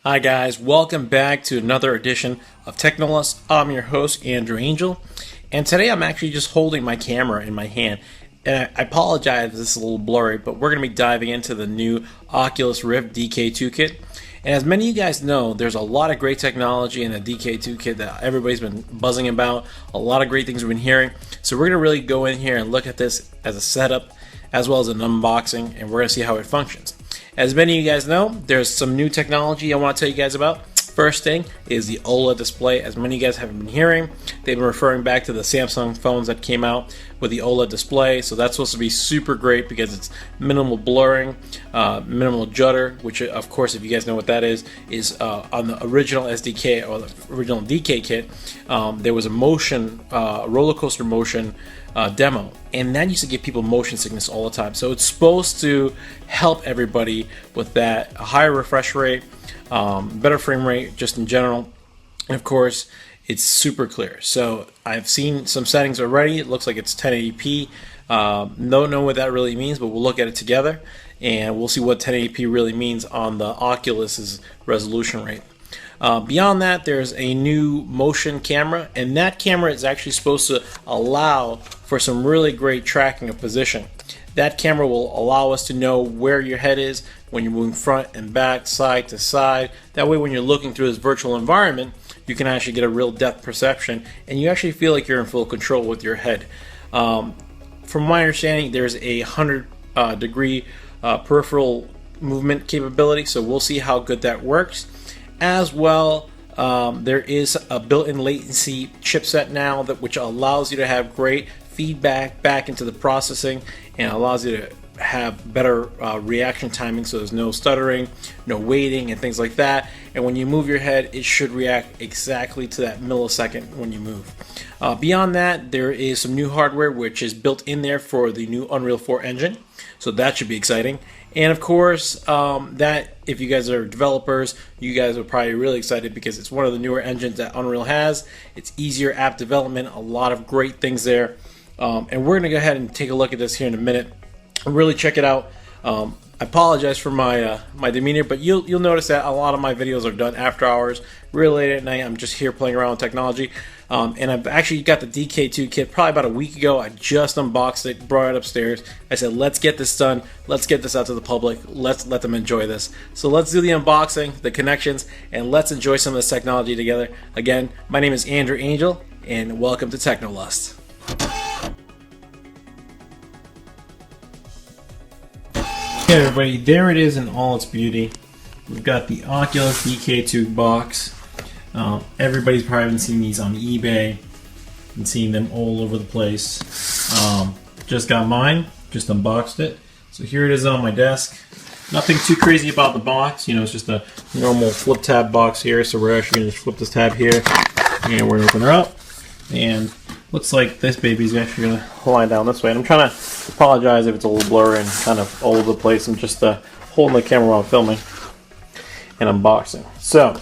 Hi guys, welcome back to another edition of Technolust. I'm your host, Andrew Angel, and today I'm actually just holding my camera in my hand. And I apologize if this is a little blurry, but we're going to be diving into the new Oculus Rift DK2 Kit. And as many of you guys know, there's a lot of great technology in the DK2 Kit that everybody's been buzzing about, a lot of great things we've been hearing. So we're going to really go in here and look at this as a setup, as well as an unboxing, and we're going to see how it functions. As many of you guys know, there's some new technology I want to tell you guys about. First thing is the Oled Display. As many of you guys have been hearing, they've been referring back to the Samsung phones that came out with the Oled Display. So that's supposed to be super great because it's minimal blurring, minimal judder, which of course, if you guys know what that is on the original SDK or the original DK kit, there was a motion, roller coaster motion demo, and that used to give people motion sickness all the time. So it's supposed to help everybody with that, a higher refresh rate, better frame rate just in general, and of course it's super clear. So I've seen some settings already. It looks like it's 1080p. Don't know what that really means, but we'll look at it together and we'll see what 1080p really means on the Oculus's resolution rate. Beyond that, there's a new motion camera, and that camera is actually supposed to allow for some really great tracking of position. That camera will allow us to know where your head is when you're moving front and back, side to side. That way when you're looking through this virtual environment, you can actually get a real depth perception, and you actually feel like you're in full control with your head. From my understanding, there's a 100 degree peripheral movement capability, so we'll see how good that works. As well, there is a built-in latency chipset now which allows you to have great feedback back into the processing and allows you to have better reaction timing, so there's no stuttering, no waiting, and things like that. And when you move your head, it should react exactly to that millisecond when you move. Beyond that, there is some new hardware which is built in there for the new Unreal 4 engine, so that should be exciting. And of course, that if you guys are developers, you guys are probably really excited because it's one of the newer engines that Unreal has. It's easier app development, a lot of great things there. And we're going to go ahead and take a look at this here in a minute and really check it out. I apologize for my my demeanor, but you'll notice that a lot of my videos are done after hours, really late at night. I'm just here playing around with technology. And I've actually got the DK2 kit probably about a week ago. I just unboxed it, brought it upstairs. I said, let's get this done. Let's get this out to the public. Let's let them enjoy this. So let's do the unboxing, the connections, and let's enjoy some of this technology together. Again, my name is Andrew Angel, and welcome to Technolust. Okay, everybody, there it is in all its beauty. We've got the Oculus DK2 box. Everybody's probably been seeing these on eBay and seeing them all over the place. Just got mine, just unboxed it. So here it is on my desk. Nothing too crazy about the box, you know, it's just a normal flip tab box here. So we're actually going to just flip this tab here and we're going to open her up. And looks like this baby's actually going to lie down this way. And I'm trying to apologize if it's a little blurry and kind of all over the place. I'm just holding the camera while I'm filming and unboxing. So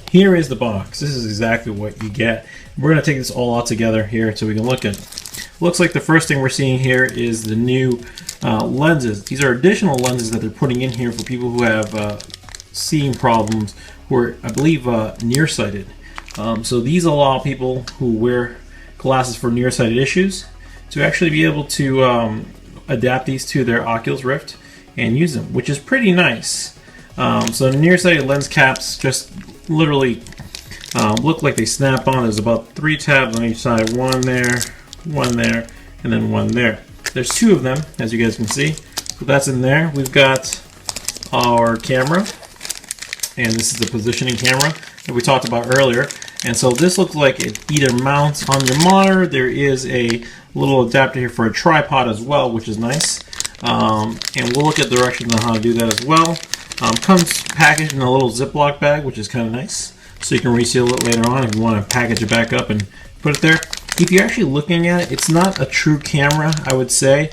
here is the box. This is exactly what you get. We're going to take this all out together here so we can look at it. Looks like the first thing we're seeing here is the new lenses. These are additional lenses that they're putting in here for people who have seeing problems, who are, I believe, nearsighted. So these allow people who wear glasses for nearsighted issues to actually be able to adapt these to their Oculus Rift and use them, which is pretty nice. So nearsighted lens caps just literally look like they snap on. There's about 3 tabs on each side, one there, and then one there. There's 2 of them, as you guys can see. So that's in there. We've got our camera, and this is the positioning camera that we talked about earlier. And so this looks like it either mounts on your monitor. There is a little adapter here for a tripod as well, which is nice. And we'll look at directions on how to do that as well. Comes packaged in a little Ziploc bag, which is kind of nice. So you can reseal it later on if you want to package it back up and put it there. If you're actually looking at it, it's not a true camera, I would say.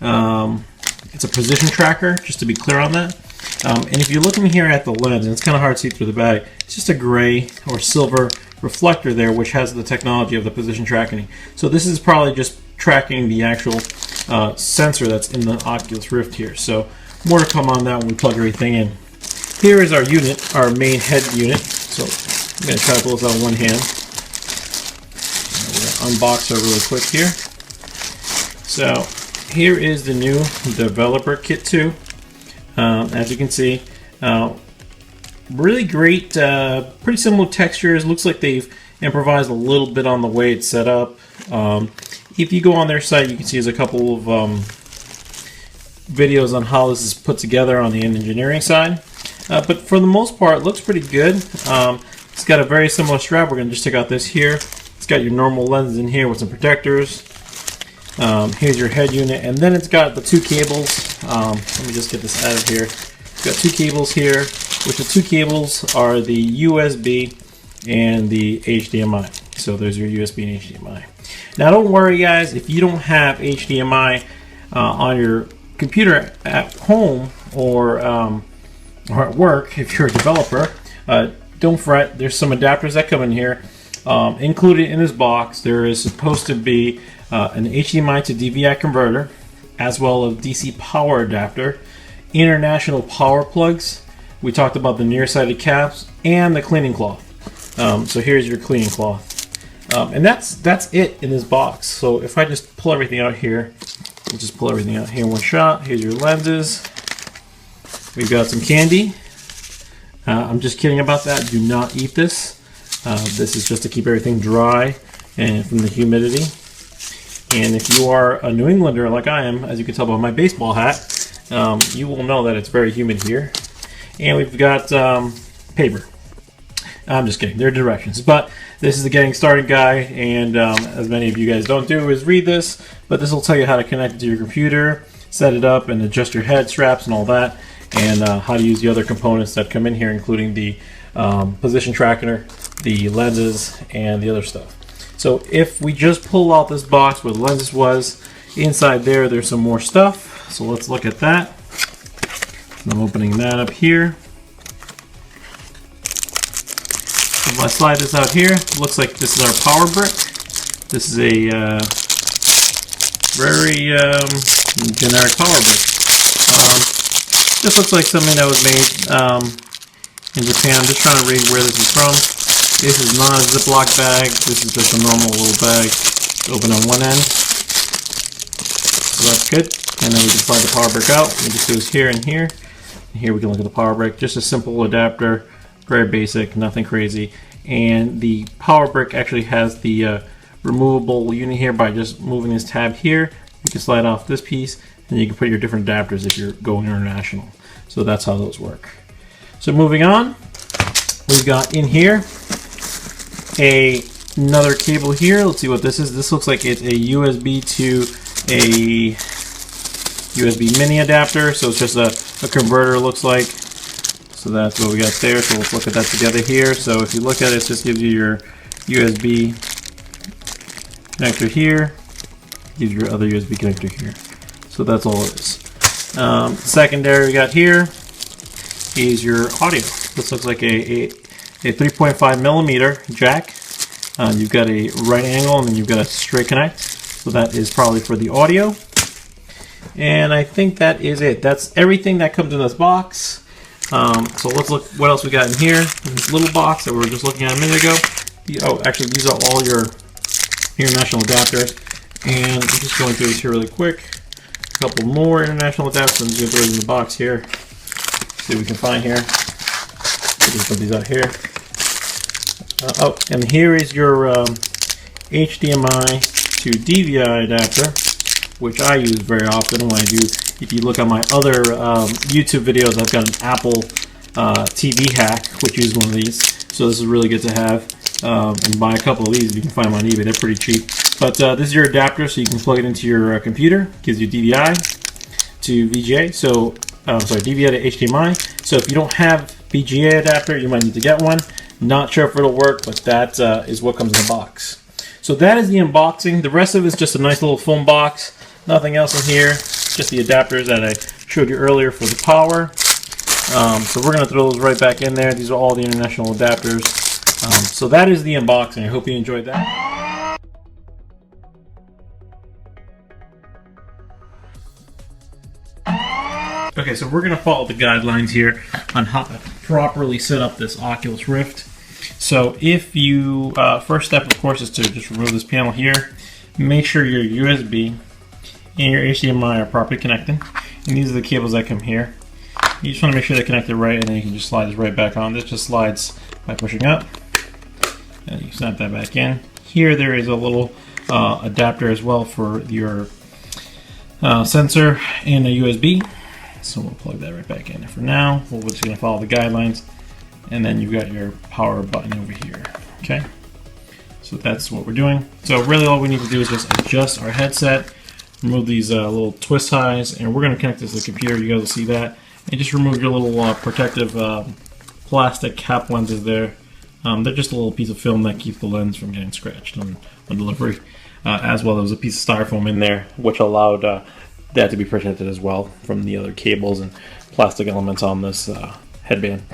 It's a position tracker, just to be clear on that. And if you're looking here at the lens, and it's kind of hard to see through the bag, it's just a gray or silver reflector there, which has the technology of the position tracking. So this is probably just tracking the actual sensor that's in the Oculus Rift here. So more to come on that when we plug everything in. here is our unit, our main head unit. So I'm going to try to pull this out in one hand. We're going to unbox her really quick here. So here is the new Developer Kit 2. As you can see, really great, pretty similar textures. Looks like they've improvised a little bit on the way it's set up. If you go on their site, you can see there's a couple of videos on how this is put together on the engineering side. But for the most part, it looks pretty good. It's got a very similar strap. We're going to just take out this here. It's got your normal lenses in here with some protectors. Here's your head unit, and then it's got the two cables. Let me just get this out of here. It's got two cables here, which the two cables are the USB and the HDMI. So there's your USB and HDMI. Now don't worry guys, if you don't have HDMI on your computer at home or at work, if you're a developer, don't fret. There's some adapters that come in here. Included in this box, there is supposed to be an HDMI to DVI converter, as well as DC power adapter, international power plugs. We talked about the nearsighted caps and the cleaning cloth. So here's your cleaning cloth, and that's it in this box. So if I just pull everything out here, we'll just pull everything out here in one shot. Here's your lenses. We've got some candy. I'm just kidding about that. Do not eat this. This is just to keep everything dry and from the humidity. And if you are a New Englander like I am, as you can tell by my baseball hat, you will know that it's very humid here. And we've got paper. I'm just kidding, they're directions. But this is the getting started guide, and as many of you guys don't do is read this, but this will tell you how to connect it to your computer, set it up, and adjust your head straps and all that, and how to use the other components that come in here, including the position tracker, the lenses, and the other stuff. So if we just pull out this box where the lenses was, inside there's some more stuff. So let's look at that. I'm opening that up here. If I slide this out here, it looks like this is our power brick. This is a very generic power brick. This looks like something that was made in Japan. I'm just trying to read where this is from. This is not a Ziploc bag. This is just a normal little bag. Open on one end. So that's good. And then we can slide the power brick out. It just goes here and here. And here we can look at the power brick. Just a simple adapter. Very basic, nothing crazy. And the power brick actually has the removable unit here. By just moving this tab here, you can slide off this piece and you can put your different adapters if you're going international. So that's how those work. So moving on, we've got in here another cable here. Let's see what this is. This looks like it's a USB to a USB mini adapter. So it's just a converter, looks like. So that's what we got there. So let's look at that together here. So if you look at it, it just gives you your USB connector here. Gives you your other USB connector here. So that's all it is. Secondary we got here is your audio. This looks like a 3.5 millimeter jack. You've got a right angle and then you've got a straight connect. So that is probably for the audio. And I think that is it. That's everything that comes in this box. So let's look what else we got in here. In this little box that we were just looking at a minute ago. Oh, actually these are all your international adapters. And I'm just going through this here really quick. A couple more international adapters. I'm just going to throw these in the box here. See what we can find here. Just put these out here. Oh, and here is your HDMI to DVI adapter, which I use very often when I do. If you look at my other YouTube videos, I've got an Apple TV hack, which uses one of these. So this is really good to have. And buy a couple of these. You can find them on eBay. They're pretty cheap. But this is your adapter, so you can plug it into your computer. Gives you DVI to VGA. So DVI to HDMI. So if you don't have VGA adapter, you might need to get one. Not sure if it'll work, but that is what comes in the box. So that is the unboxing. The rest of it is just a nice little foam box. Nothing else in here. Just the adapters that I showed you earlier for the power. So we're going to throw those right back in there. These are all the international adapters. So that is the unboxing. I hope you enjoyed that. Okay, so we're going to follow the guidelines here on how properly set up this Oculus Rift. So if you, first step of course is to just remove this panel here. Make sure your USB and your HDMI are properly connected. And these are the cables that come here. You just want to make sure they're connected right, and then you can just slide this right back on. This just slides by pushing up. And you snap that back in. Here there is a little adapter as well for your sensor and a USB. So we'll plug that right back in. For now, we're just going to follow the guidelines. And then you've got your power button over here. Okay? So that's what we're doing. So really all we need to do is just adjust our headset, remove these little twist ties, and we're going to connect this to the computer. You guys will see that. And just remove your little protective plastic cap lenses there. They're just a little piece of film that keeps the lens from getting scratched on delivery. As well, there was a piece of styrofoam in there, which allowed that to be protected as well from the other cables and plastic elements on this headband.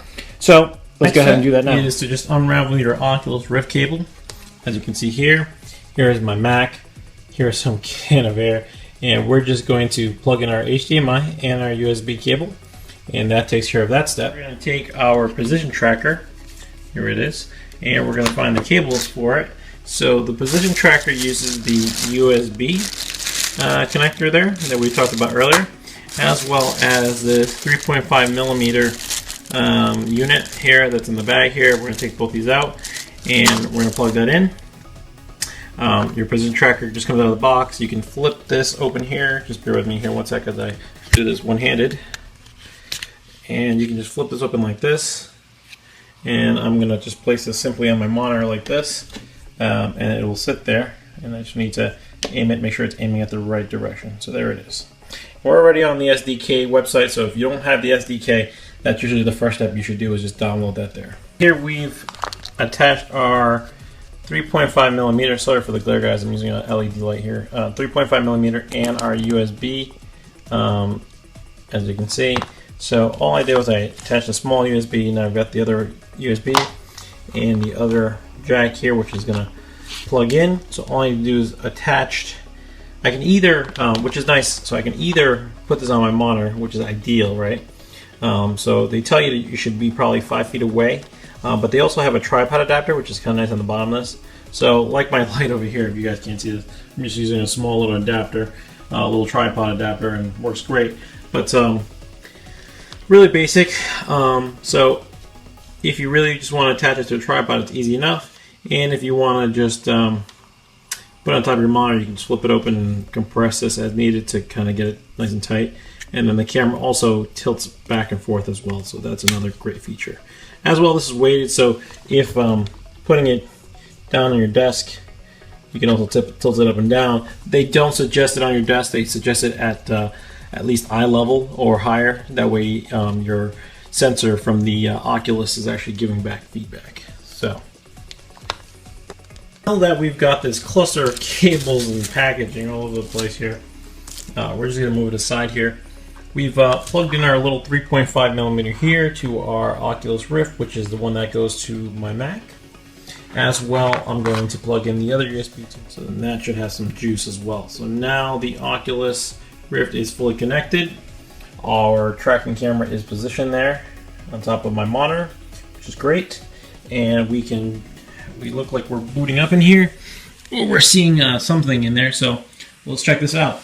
So let's go ahead and do that now. Is to just unravel your Oculus Rift cable. As you can see here, here is my Mac. Here's some can of air, and we're just going to plug in our HDMI and our USB cable, and that takes care of that step. We're going to take our position tracker. Here it is, and we're going to find the cables for it. So the position tracker uses the USB connector there that we talked about earlier, as well as this 3.5 millimeter unit here that's in the bag here. We're going to take both these out, and we're going to plug that in. Your position tracker just comes out of the box. You can flip this open here. Just bear with me here one second as I do this one-handed. And you can just flip this open like this. And I'm going to just place this simply on my monitor like this. And it will sit there. And I just need to aim it, make sure it's aiming at the right direction. So there it is. We're already on the SDK website, so if you don't have the SDK, that's usually the first step you should do, is just download that there. Here we've attached our 3.5 millimeter, sorry for the glare guys, I'm using an LED light here, 3.5 millimeter and our USB, as you can see. So all I did was I attached a small USB, and I've got the other USB and the other jack here, which is going to plug in. So all I need to do is attach. I can either, which is nice, so I can either put this on my monitor, which is ideal, right? So they tell you that you should be probably 5 feet away, but they also have a tripod adapter, which is kind of nice on the bottom of this. So like my light over here, if you guys can't see this, I'm just using a small little adapter, a little tripod adapter, and it works great. But really basic. So if you really just want to attach it to a tripod, it's easy enough. And if you want to just put it on top of your monitor, you can just flip it open and compress this as needed to kind of get it nice and tight. And then the camera also tilts back and forth as well, so that's another great feature. As well, this is weighted, so if putting it down on your desk, you can also tilt it up and down. They don't suggest it on your desk, they suggest it at least eye level or higher. That way your sensor from the Oculus is actually giving back feedback. So now that we've got this cluster of cables and packaging all over the place here, we're just going to move it aside here. We've plugged in our little 3.5 millimeter here to our Oculus Rift, which is the one that goes to my Mac. As well, I'm going to plug in the other USB too, so then that should have some juice as well. So now the Oculus Rift is fully connected. Our tracking camera is positioned there on top of my monitor, which is great. And we look like we're booting up in here. We're seeing something in there, so let's check this out.